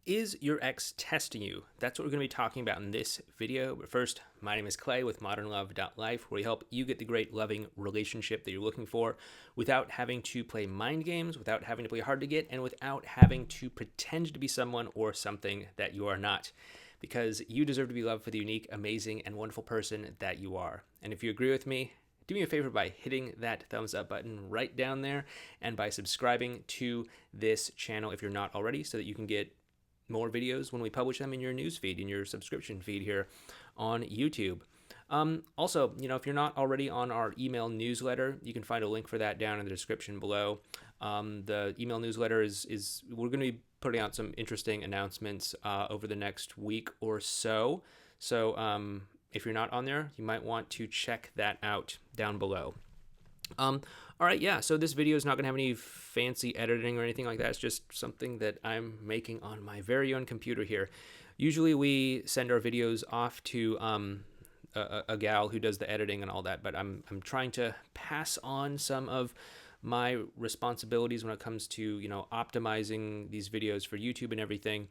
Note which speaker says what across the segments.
Speaker 1: Is your ex testing you? That's what we're going to be talking about in this video. But first, my name is Clay with modernlove.life, where we help you get the great loving relationship that you're looking for without having to play mind games, without having to play hard to get, and without having to pretend to be someone or something that you are not. Because you deserve to be loved for the unique, amazing, and wonderful person that you are. And if you agree with me, do me a favor by hitting that thumbs up button right down there and by subscribing to this channel if you're not already, so that you can get more videos when we publish them in your news feed, in your subscription feed here on YouTube. Also, if you're not already on our email newsletter, you can find a link for that down in the description below. The email newsletter is we're going to be putting out some interesting announcements over the next week or so. So if you're not on there, you might want to check that out down below. All right, yeah, so this video is not going to have any fancy editing or anything like that. It's just something that I'm making on my very own computer here. Usually we send our videos off to a gal who does the editing and all that, but I'm trying to pass on some of my responsibilities when it comes to, optimizing these videos for YouTube and everything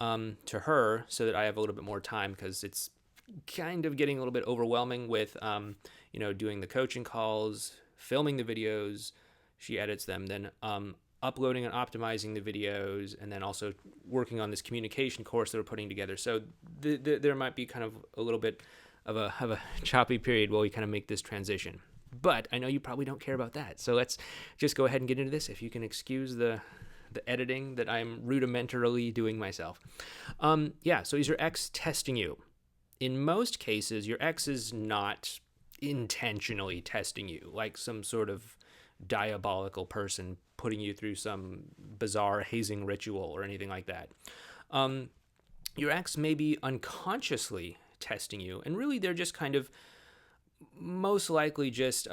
Speaker 1: to her, so that I have a little bit more time, because it's kind of getting a little bit overwhelming with, doing the coaching calls, filming the videos, she edits them, then uploading and optimizing the videos, and then also working on this communication course that we're putting together. So there might be kind of a little bit of a choppy period while we kind of make this transition. But I know you probably don't care about that. So let's just go ahead and get into this, if you can excuse the editing that I'm rudimentarily doing myself. So is your ex testing you? In most cases, your ex is not intentionally testing you, like some sort of diabolical person putting you through some bizarre hazing ritual or anything like that. Your ex may be unconsciously testing you, and really they're just kind of most likely just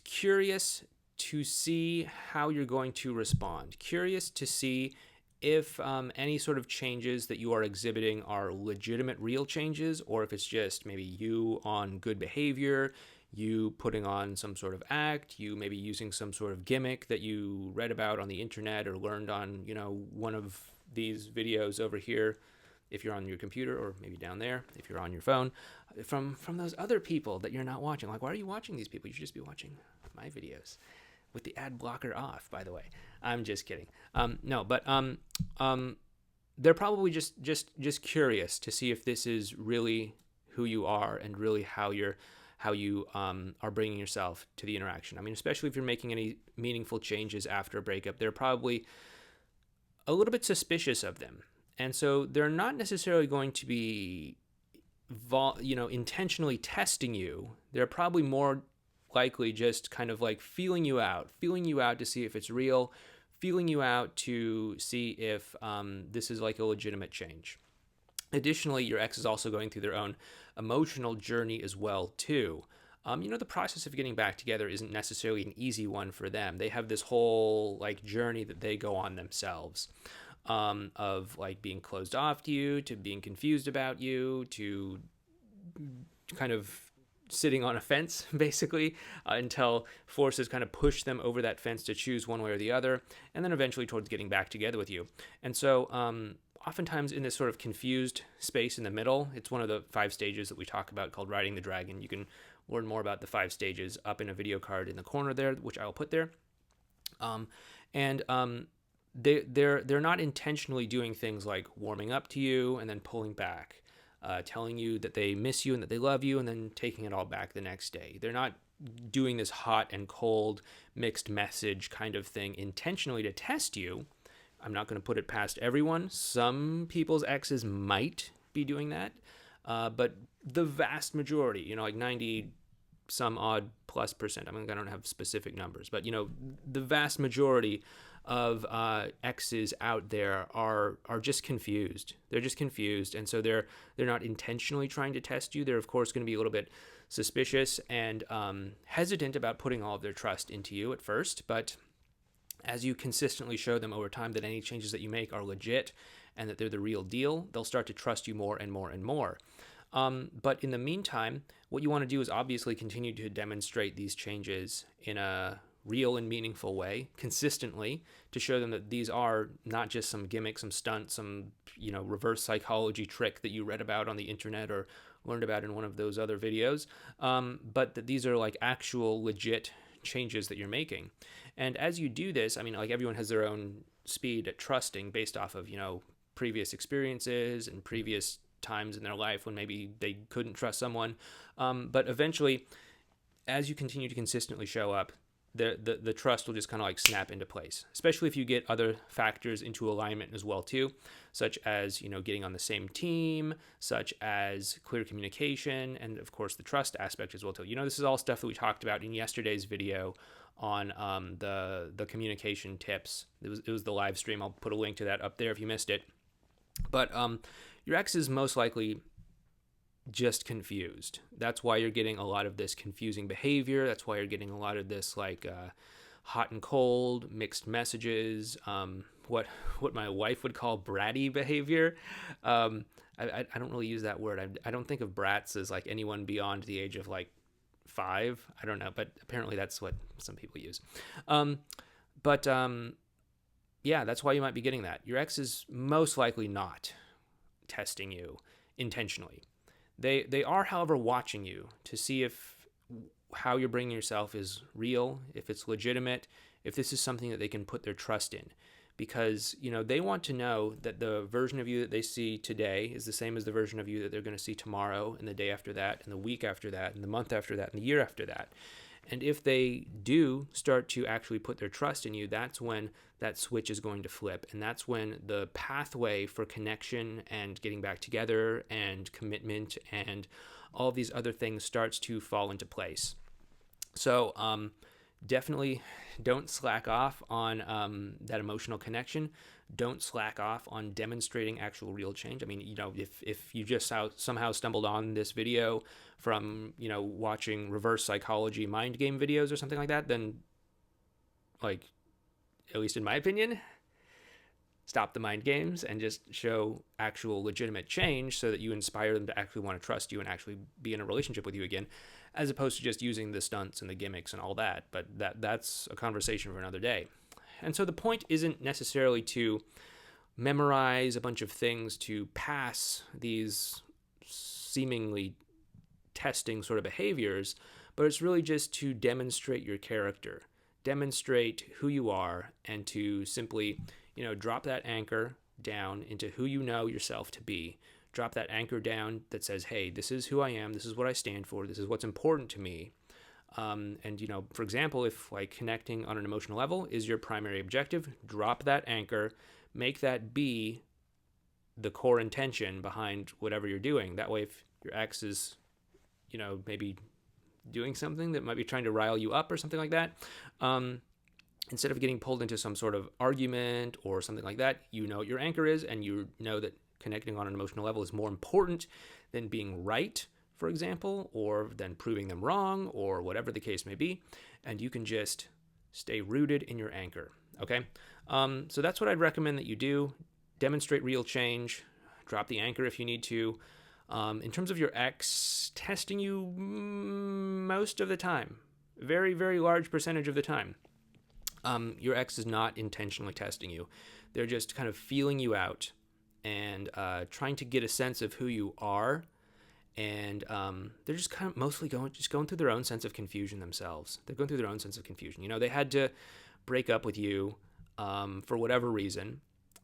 Speaker 1: curious to see how you're going to respond, curious to see if any sort of changes that you are exhibiting are legitimate, real changes, or if it's just maybe you on good behavior, you putting on some sort of act, you maybe using some sort of gimmick that you read about on the internet or learned on, one of these videos over here, if you're on your computer, or maybe down there if you're on your phone, from those other people that you're not watching. Like, why are you watching these people? You should just be watching my videos. With the ad blocker off, by the way. I'm just kidding. They're probably just curious to see if this is really who you are, and really how you are bringing yourself to the interaction. I mean, especially if you're making any meaningful changes after a breakup, they're probably a little bit suspicious of them, and so they're not necessarily going to be, intentionally testing you. They're probably more likely just kind of like feeling you out to see if it's real, feeling you out to see if this is like a legitimate change. Additionally, your ex is also going through their own emotional journey as well too. The process of getting back together isn't necessarily an easy one for them. They have this whole journey that they go on themselves, of being closed off to you, to being confused about you, to kind of sitting on a fence, basically, until forces kind of push them over that fence to choose one way or the other, and then eventually towards getting back together with you. And so oftentimes in this sort of confused space in the middle, it's one of the 5 stages that we talk about called riding the dragon. You can learn more about the 5 stages up in a video card in the corner there, which I will put there. They're not intentionally doing things like warming up to you and then pulling back, telling you that they miss you and that they love you, and then taking it all back the next day. They're not doing this hot and cold mixed message kind of thing intentionally to test you. I'm not going to put it past everyone. Some people's exes might be doing that, but the vast majority, like 90 some odd plus percent, I don't have specific numbers, but the vast majority of exes out there are just confused. They're just confused, and so they're not intentionally trying to test you. They're of course going to be a little bit suspicious and hesitant about putting all of their trust into you at first, but as you consistently show them over time that any changes that you make are legit and that they're the real deal, they'll start to trust you more and more and more. But in the meantime, what you want to do is obviously continue to demonstrate these changes in a real and meaningful way consistently to show them that these are not just some gimmick, some stunt, some, reverse psychology trick that you read about on the internet or learned about in one of those other videos, but that these are like actual legit changes that you're making. And as you do this, I mean, like everyone has their own speed at trusting based off of, previous experiences and previous times in their life when maybe they couldn't trust someone. But eventually, as you continue to consistently show up, the trust will just kind of like snap into place, especially if you get other factors into alignment as well too, such as, getting on the same team, such as clear communication, and of course the trust aspect as well too. This is all stuff that we talked about in yesterday's video on the communication tips. It was the live stream. I'll put a link to that up there if you missed it. But your ex is most likely just confused. That's why you're getting a lot of this confusing behavior. That's why you're getting a lot of this like hot and cold, mixed messages, what my wife would call bratty behavior. I don't really use that word. I don't think of brats as like anyone beyond the age of like 5. I don't know, but apparently that's what some people use. Yeah, that's why you might be getting that. Your ex is most likely not testing you intentionally. They are, however, watching you to see if how you're bringing yourself is real, if it's legitimate, if this is something that they can put their trust in. Because, they want to know that the version of you that they see today is the same as the version of you that they're going to see tomorrow and the day after that and the week after that and the month after that and the year after that. And if they do start to actually put their trust in you, that's when that switch is going to flip. And that's when the pathway for connection and getting back together and commitment and all of these other things starts to fall into place. So definitely don't slack off on that emotional connection. Don't slack off on demonstrating actual real change. I mean, if you just somehow stumbled on this video from, watching reverse psychology mind game videos or something like that, then, like, at least in my opinion, stop the mind games and just show actual legitimate change so that you inspire them to actually want to trust you and actually be in a relationship with you again, as opposed to just using the stunts and the gimmicks and all that. But that's a conversation for another day. And so the point isn't necessarily to memorize a bunch of things to pass these seemingly testing sort of behaviors, but it's really just to demonstrate your character, demonstrate who you are, and to simply, drop that anchor down into who you know yourself to be. Drop that anchor down that says, hey, this is who I am, this is what I stand for, this is what's important to me. And, for example, if like connecting on an emotional level is your primary objective, drop that anchor, make that be the core intention behind whatever you're doing. That way, if your ex is, maybe doing something that might be trying to rile you up or something like that, instead of getting pulled into some sort of argument or something like that, you know what your anchor is, and you know that connecting on an emotional level is more important than being right, for example, or than proving them wrong, or whatever the case may be, and you can just stay rooted in your anchor, okay? So that's what I'd recommend that you do. Demonstrate real change, drop the anchor if you need to. In terms of your ex testing you most of the time, very, very large percentage of the time, your ex is not intentionally testing you. They're just kind of feeling you out and trying to get a sense of who you are. And they're just kind of mostly going through their own sense of confusion themselves. They're going through their own sense of confusion. They had to break up with you for whatever reason.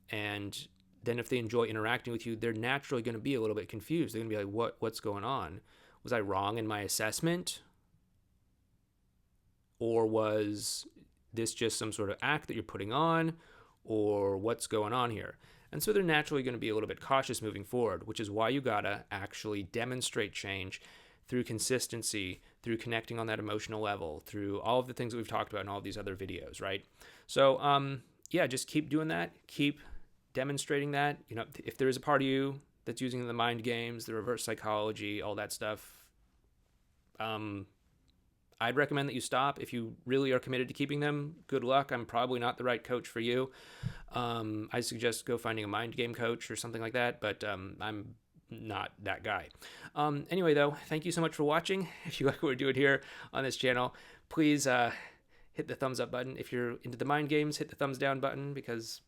Speaker 1: And then if they enjoy interacting with you, they're naturally going to be a little bit confused. They're going to be like, what's going on? Was I wrong in my assessment? Or was this just some sort of act that you're putting on? Or what's going on here? And so they're naturally going to be a little bit cautious moving forward, which is why you got to actually demonstrate change through consistency, through connecting on that emotional level, through all of the things that we've talked about in all of these other videos, right? So, just keep doing that. Keep demonstrating that. If there is a part of you that's using the mind games, the reverse psychology, all that stuff, I'd recommend that you stop. If you really are committed to keeping them, good luck. I'm probably not the right coach for you. I suggest go finding a mind game coach or something like that, but I'm not that guy. Anyway, though, thank you so much for watching. If you like what we're doing here on this channel, please hit the thumbs up button. If you're into the mind games, hit the thumbs down button because,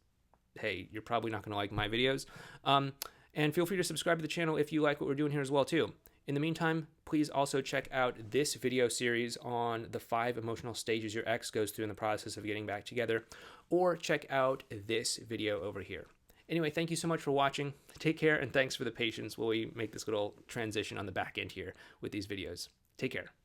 Speaker 1: hey, you're probably not going to like my videos. And feel free to subscribe to the channel if you like what we're doing here as well, too. In the meantime, please also check out this video series on the 5 emotional stages your ex goes through in the process of getting back together, or check out this video over here. Anyway, thank you so much for watching. Take care, and thanks for the patience while we make this little transition on the back end here with these videos. Take care.